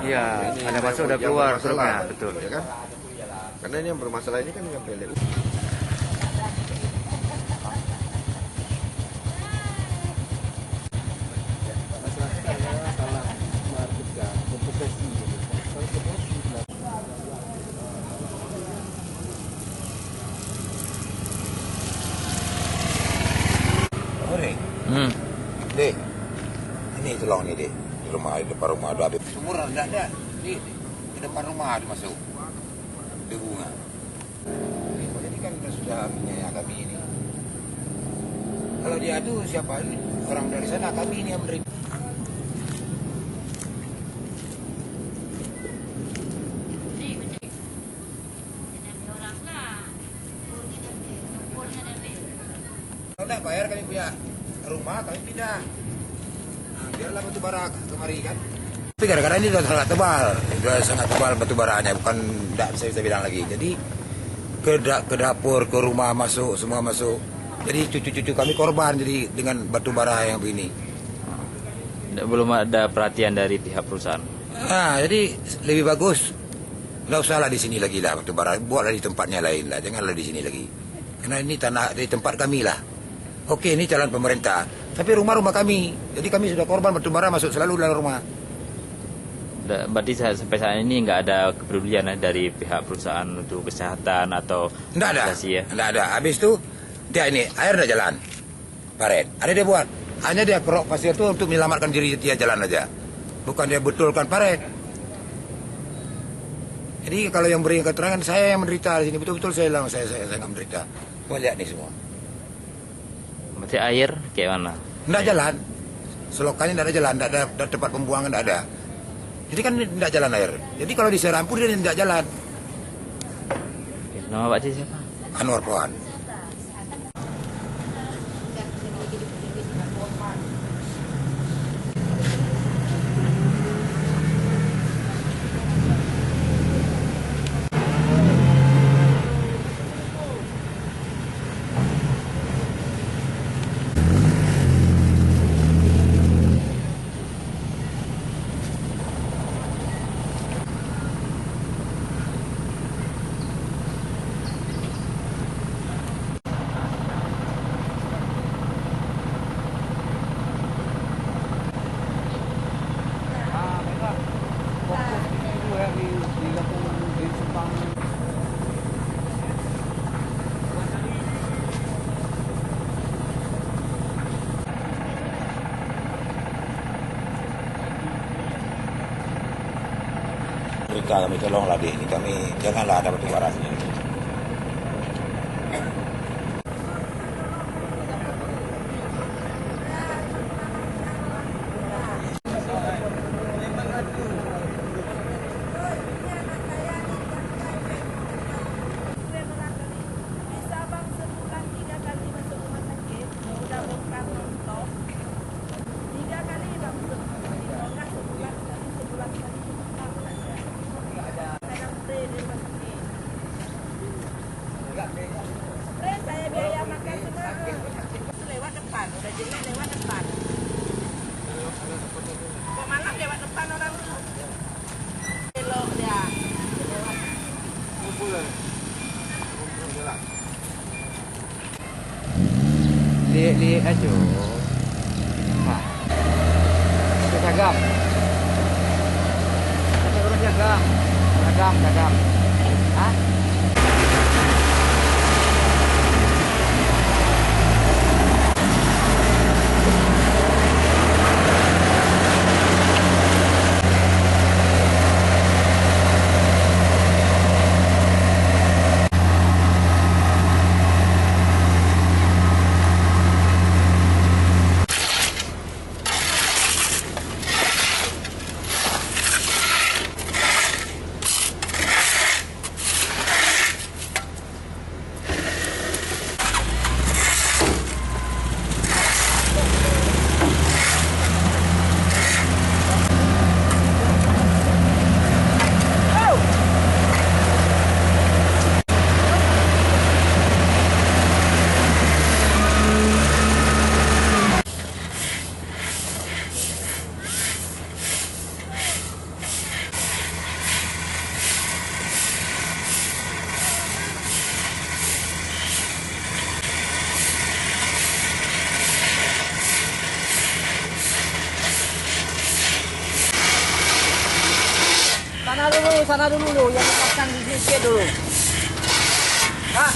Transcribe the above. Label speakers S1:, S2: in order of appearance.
S1: Iya, ada masuk ada keluar truknya, betul.
S2: Ya kan? Karena ini yang bermasalah ini kan yang PLU.
S3: Dek, ini tolong nih dek, di rumah, di depan rumah ada sumur ada, di depan rumah ada masuk, di bunga. Ini kan sudah punya kami ini. Kalau dia tuh siapa orang dari sana, kami ini yang menerima. Kalau tidak bayar kami punya rumah, kami pindah. Nah, biarlah batu bara kemari kan. Tapi gara-gara ini sudah sangat tebal batu baranya, bukan tidak bisa bilang lagi. Jadi ke dapur, ke rumah masuk, semua masuk. Jadi cucu-cucu kami korban jadi dengan batu bara yang begini.
S1: Belum ada perhatian dari pihak perusahaan.
S3: Nah, jadi lebih bagus nggak usahlah di sini lagi lah batu bara, buatlah di tempatnya lain lah, janganlah di sini lagi. Karena ini tanah di tempat kami lah. Oke, ini jalan pemerintah, tapi rumah-rumah kami. Jadi kami sudah korban batu bara masuk selalu dalam rumah.
S1: Berarti sampai saat ini nggak ada kepedulian dari pihak perusahaan untuk kesehatan atau
S3: nggak ada,
S1: ya?
S3: Nggak ada. Habis itu dia ini air nggak jalan, paret. Ada dia buat, hanya dia kerok pasir itu untuk menyelamatkan diri dia jalan aja, bukan dia betulkan paret. Jadi kalau yang beri keterangan saya yang menderita di sini, betul-betul saya bilang saya nggak menderita. Mau lihat nih semua.
S1: Berarti air kayak mana?
S3: Nggak jalan, selokannya nggak ada jalan, nggak ada tempat pembuangan nggak ada. Jadi kan nggak jalan air. Jadi kalau diserampu dia nggak jalan.
S1: Nama Pak Cik siapa?
S3: Anwar Pohan. Kami tolonglah deh, ini kami janganlah ada batu bara sini.
S4: Saya biaya makan semua lewat depan, udah jelek lewat depan. Kok malam lewat depan orang tuh? Belok dia.
S1: Lihat aja. Nah. Itu sagam. Kita urus sagam. Sagam. Hah?
S5: sana dulu yang pasang di sini dulu. Pak,